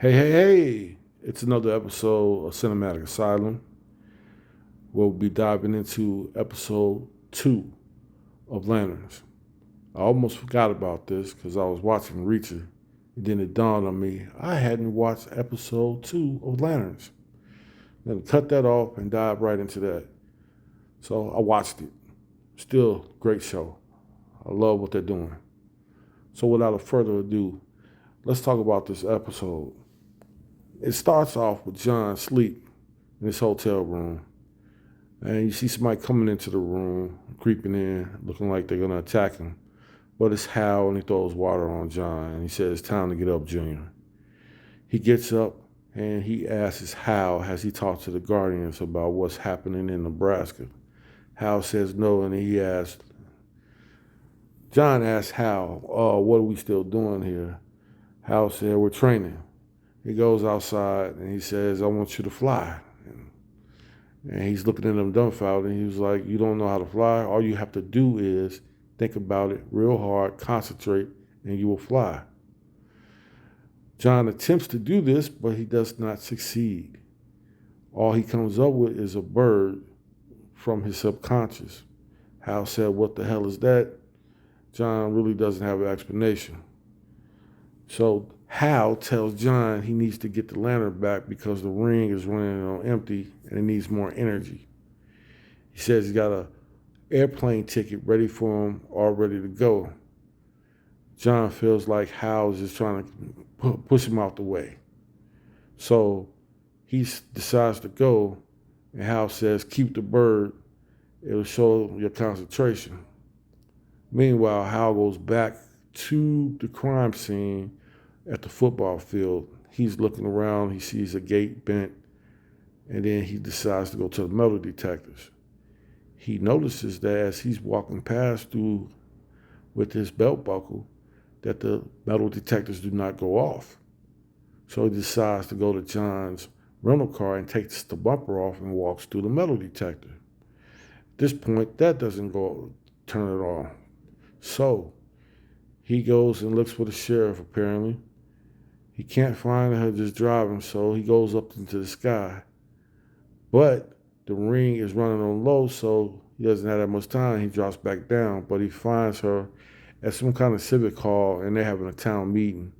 Hey, hey, hey! It's another episode of Cinematic Asylum. We'll be diving into episode 2 of Lanterns. I almost forgot about this because I was watching Reacher, and then it dawned on me I hadn't watched episode 2 of Lanterns. Then cut that off and dive right into that. So I watched it. Still, great show. I love what they're doing. So without a further ado, let's talk about this episode. It starts off with John asleep in his hotel room. And you see somebody coming into the room, creeping in, looking like they're going to attack him. But it's Hal, and he throws water on John, and he says, "It's time to get up, Junior." He gets up, and he asks Hal, has he talked to the Guardians about what's happening in Nebraska? Hal says no, and John asks Hal, what are we still doing here? Hal said, we're training. He goes outside, and he says, I want you to fly. And he's looking at him dumbfounded. And he was like, you don't know how to fly? All you have to do is think about it real hard, concentrate, and you will fly. John attempts to do this, but he does not succeed. All he comes up with is a bird from his subconscious. Hal said, what the hell is that? John really doesn't have an explanation. So Hal tells John he needs to get the lantern back because the ring is running on empty and it needs more energy. He says he's got an airplane ticket ready for him, all ready to go. John feels like Hal is just trying to push him out the way. So he decides to go, and Hal says, keep the bird. It'll show your concentration. Meanwhile, Hal goes back to the crime scene at the football field. He's looking around, he sees a gate bent, and then he decides to go to the metal detectors. He notices that as he's walking past through with his belt buckle, that the metal detectors do not go off. So he decides to go to John's rental car and takes the bumper off and walks through the metal detector. At this point, that doesn't turn it on. So he goes and looks for the sheriff, apparently. He can't find her just driving, so he goes up into the sky. But the ring is running on low, so he doesn't have that much time. He drops back down, but he finds her at some kind of civic hall, and they're having a town meeting.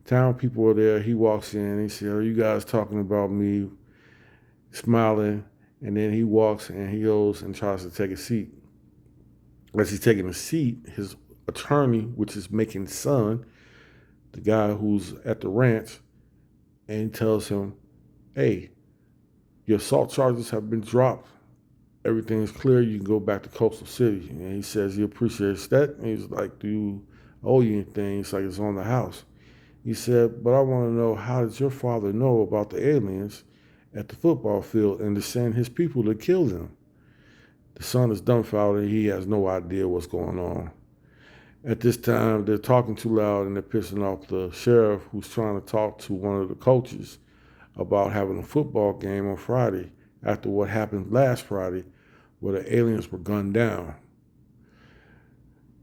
Town people are there. He walks in, and he says, are you guys talking about me? Smiling, and then he walks and he goes and tries to take a seat. As he's taking a seat, his attorney, which is Macon's son, the guy who's at the ranch, and he tells him, hey, your assault charges have been dropped. Everything is clear. You can go back to Coastal City. And he says he appreciates that. And he's like, do you owe you anything? It's like it's on the house. He said, but I want to know, how did your father know about the aliens at the football field and to send his people to kill them? The son is dumbfounded. He has no idea what's going on. At this time, they're talking too loud and they're pissing off the sheriff, who's trying to talk to one of the coaches about having a football game on Friday after what happened last Friday where the aliens were gunned down.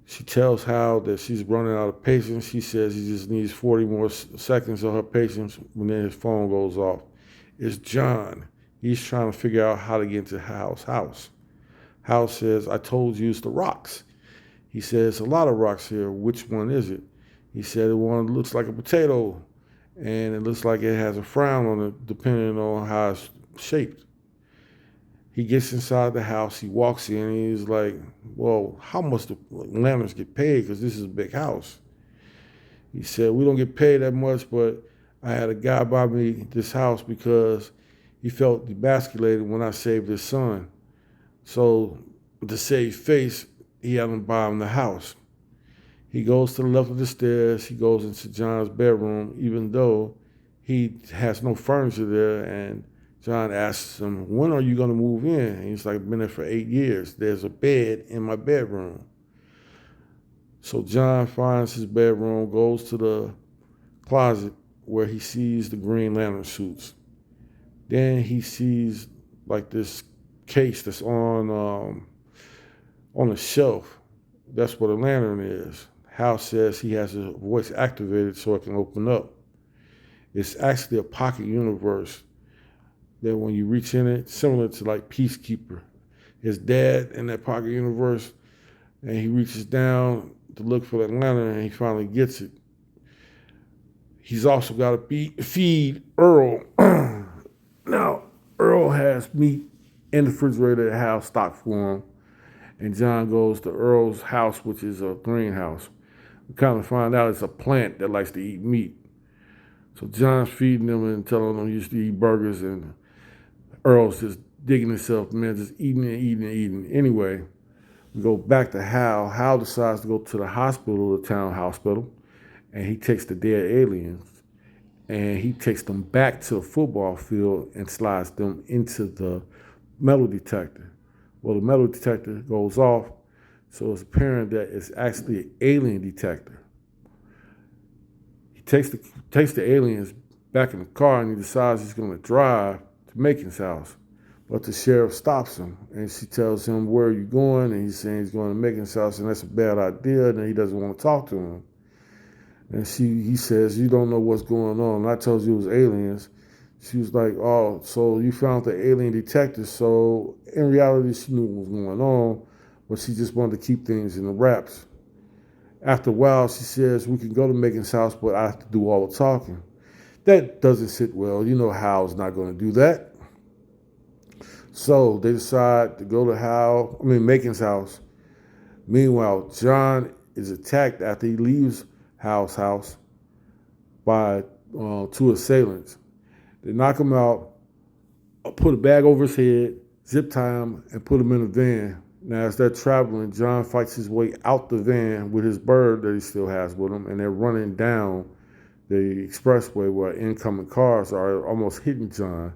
She tells Hal that she's running out of patience. She says he just needs 40 more seconds of her patience when then his phone goes off. It's John. He's trying to figure out how to get into Hal's house. Hal says, I told you it's the rocks. He says, a lot of rocks here. Which one is it? He said, the one looks like a potato, and it looks like it has a frown on it, depending on how it's shaped. He gets inside the house. He walks in, and he's like, well, how much do lanterns get paid? Because this is a big house. He said, we don't get paid that much, but I had a guy buy me this house because he felt emasculated when I saved his son. So to save face, he had him buy him the house. He goes to the left of the stairs. He goes into John's bedroom, even though he has no furniture there. And John asks him, when are you going to move in? And he's like, I've been there for 8 years. There's a bed in my bedroom. So John finds his bedroom, goes to the closet where he sees the Green Lantern suits. Then he sees like this case that's on a shelf. That's what a lantern is. Hal says he has his voice activated so it can open up. It's actually a pocket universe that when you reach in it, similar to like Peacekeeper. His dad in that pocket universe, and he reaches down to look for that lantern, and he finally gets it. He's also got to feed Earl. Now, Earl has meat in the refrigerator at the house stocked for him, and John goes to Earl's house, which is a greenhouse. We kind of find out it's a plant that likes to eat meat. So John's feeding them and telling them he used to eat burgers, and Earl's just digging himself, man, just eating and eating and eating. Anyway, we go back to Hal. Hal decides to go to the hospital, the town hospital, and he takes the dead aliens, and he takes them back to the football field and slides them into the metal detector. Well, the metal detector goes off, so it's apparent that it's actually an alien detector. He takes the aliens back in the car, and he decides he's going to drive to Macon's house. But the sheriff stops him, and she tells him, where are you going? And he's saying he's going to Macon's house, and that's a bad idea, and he doesn't want to talk to him. And he says, you don't know what's going on. And I told you it was aliens. She was like, oh, so you found the alien detector. So in reality, she knew what was going on, but she just wanted to keep things in the wraps. After a while, she says, we can go to Macon's house, but I have to do all the talking. That doesn't sit well. You know Hal's not going to do that. So they decide to go to Macon's house. Meanwhile, John is attacked after he leaves Hal's house by two assailants. They knock him out, put a bag over his head, zip tie him, and put him in a van. Now, as they're traveling, John fights his way out the van with his bird that he still has with him, and they're running down the expressway where incoming cars are almost hitting John.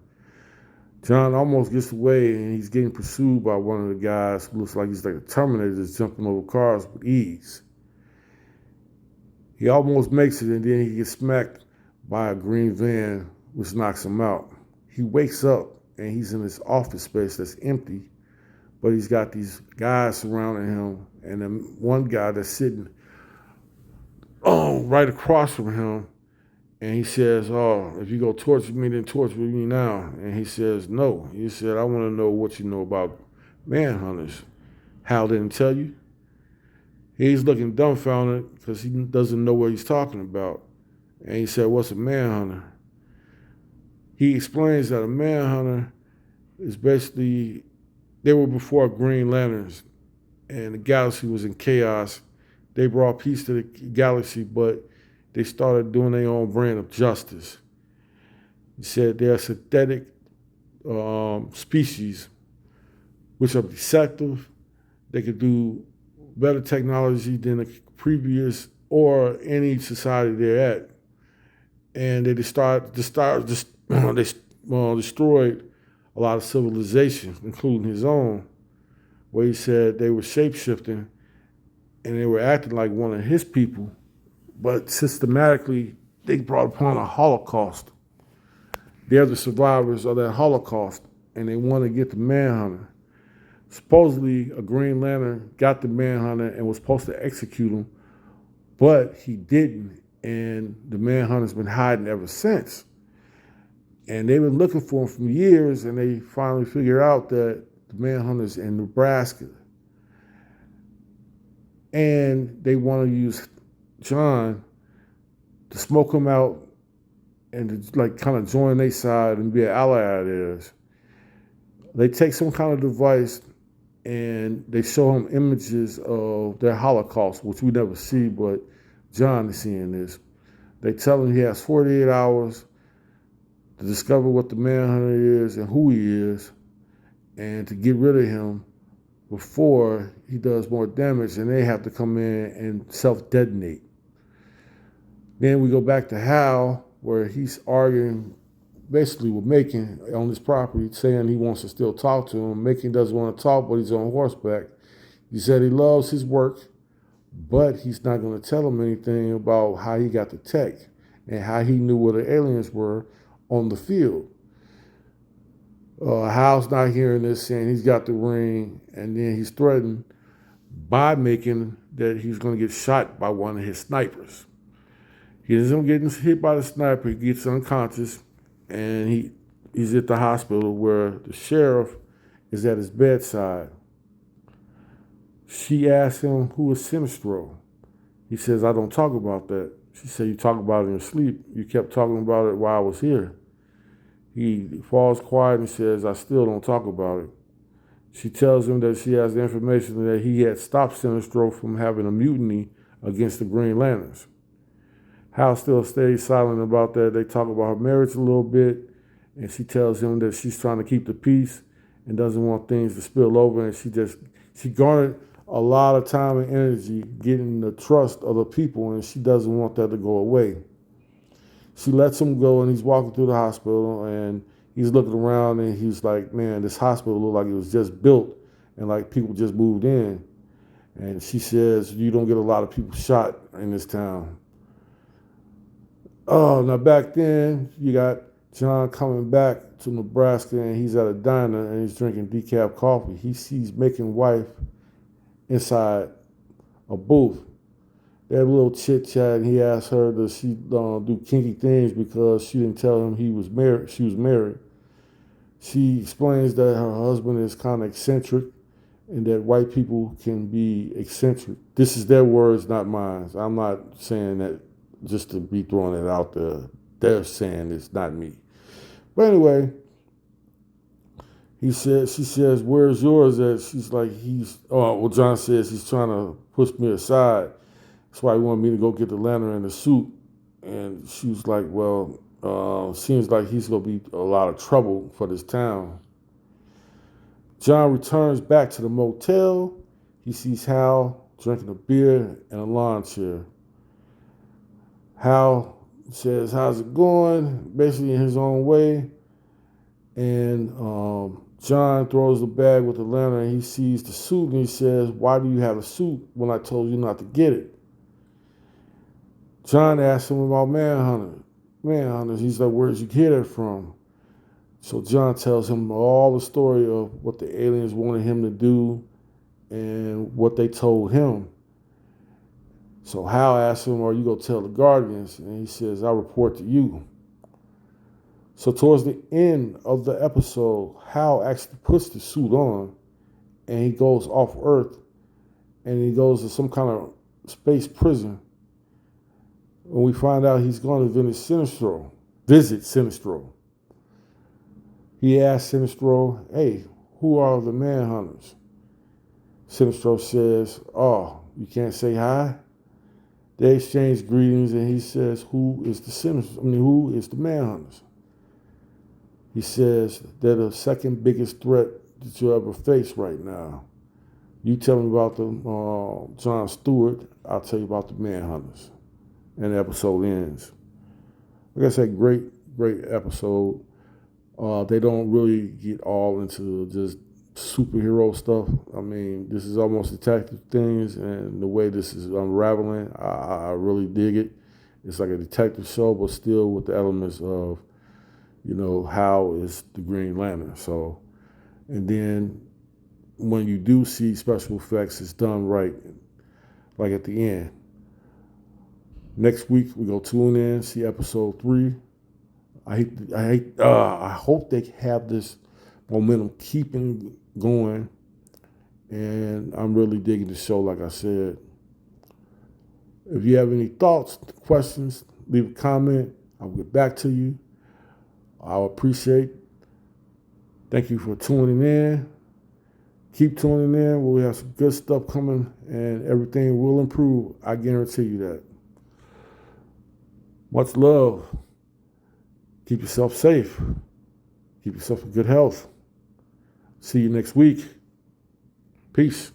John almost gets away, and he's getting pursued by one of the guys who looks like he's like a Terminator, just jumping over cars with ease. He almost makes it, and then he gets smacked by a green van, which knocks him out. He wakes up, and he's in this office space that's empty, but he's got these guys surrounding him, and then one guy that's sitting right across from him, and he says, oh, if you go torture me, then torture me now. And he says, no. He said, I want to know what you know about manhunters. Hal didn't tell you? He's looking dumbfounded because he doesn't know what he's talking about. And he said, what's a manhunter? He explains that a manhunter is basically, they were before Green Lanterns, and the galaxy was in chaos. They brought peace to the galaxy, but they started doing their own brand of justice. He said they're a synthetic species, which are deceptive. They could do better technology than the previous or any society they're at. And they destroyed a lot of civilizations, including his own, where he said they were shape-shifting and they were acting like one of his people, but systematically they brought upon a Holocaust. They're the survivors of that Holocaust, and they want to get the manhunter. Supposedly, a Green Lantern got the manhunter and was supposed to execute him, but he didn't, and the manhunter's been hiding ever since. And they've been looking for him for years, and they finally figured out that the manhunter's in Nebraska. And they want to use John to smoke him out and to like kind of join their side and be an ally of theirs. They take some kind of device and they show him images of their Holocaust, which we never see, but John is seeing this. They tell him he has 48 hours to discover what the manhunter is and who he is, and to get rid of him before he does more damage, and they have to come in and self-detonate. Then we go back to Hal, where he's arguing basically with Macon on his property, saying he wants to still talk to him. Macon doesn't want to talk, but he's on horseback. He said he loves his work, but he's not going to tell him anything about how he got the tech and how he knew where the aliens were on the field. Hal's not hearing this, saying he's got the ring, and then he's threatened by Macon that he's going to get shot by one of his snipers. He ends up getting hit by the sniper. He gets unconscious, and he's at the hospital where the sheriff is at his bedside. She asks him who is Sinistro. He says, I don't talk about that. She said, you talk about it in your sleep. You kept talking about it while I was here. He falls quiet and says, I still don't talk about it. She tells him that she has the information that he had stopped Sinistro from having a mutiny against the Green Lanterns. Hal still stays silent about that. They talk about her marriage a little bit, and she tells him that she's trying to keep the peace and doesn't want things to spill over, and she garnered a lot of time and energy getting the trust of the people, and she doesn't want that to go away. She lets him go, and he's walking through the hospital, and he's looking around, and he's like, man, this hospital looked like it was just built, and like people just moved in. And she says, you don't get a lot of people shot in this town. Oh, now back then, you got John coming back to Nebraska, and he's at a diner, and he's drinking decaf coffee. He sees Macon wife inside a booth. They have a little chit chat, and he asks her, does she do kinky things because she didn't tell him he was married. She was married. She explains that her husband is kind of eccentric and that white people can be eccentric. This is their words, not mine. I'm not saying that just to be throwing it out there. They're saying it's not me. But anyway, she says, where's yours at? She's like, John says he's trying to push me aside. That's why he wanted me to go get the lantern and the suit. And she was like, well, seems like he's going to be a lot of trouble for this town. John returns back to the motel. He sees Hal drinking a beer in a lawn chair. Hal says, how's it going? Basically in his own way. And John throws the bag with the lantern, and he sees the suit, and he says, why do you have a suit when I told you not to get it? John asks him about manhunters. He's like, where did you get it from? So John tells him all the story of what the aliens wanted him to do and what they told him. So Hal asks him, are you going to tell the Guardians? And he says, I'll report to you. So towards the end of the episode, Hal actually puts the suit on, and he goes off Earth, and he goes to some kind of space prison. And we find out he's going to visit Sinistro. He asks Sinistro, hey, who are the manhunters? Sinistro says, oh, you can't say hi? They exchange greetings, and he says, who is the manhunters? He says, they're the second biggest threat that you'll ever face right now. You tell me about the John Stewart, I'll tell you about the manhunters. And the episode ends. Like I said, great episode. They don't really get all into just superhero stuff. I mean, this is almost detective things, and the way this is unraveling, I really dig it. It's like a detective show, but still with the elements of, Hal is the Green Lantern. So, and then when you do see special effects, it's done right, like at the end. Next week, we go tune in, see episode 3. I hope they have this momentum keeping going, and I'm really digging the show, like I said. If you have any thoughts, questions, leave a comment. I'll get back to you. I'll appreciate. Thank you for tuning in. Keep tuning in. We'll have some good stuff coming, and everything will improve. I guarantee you that. Much love. Keep yourself safe. Keep yourself in good health. See you next week. Peace.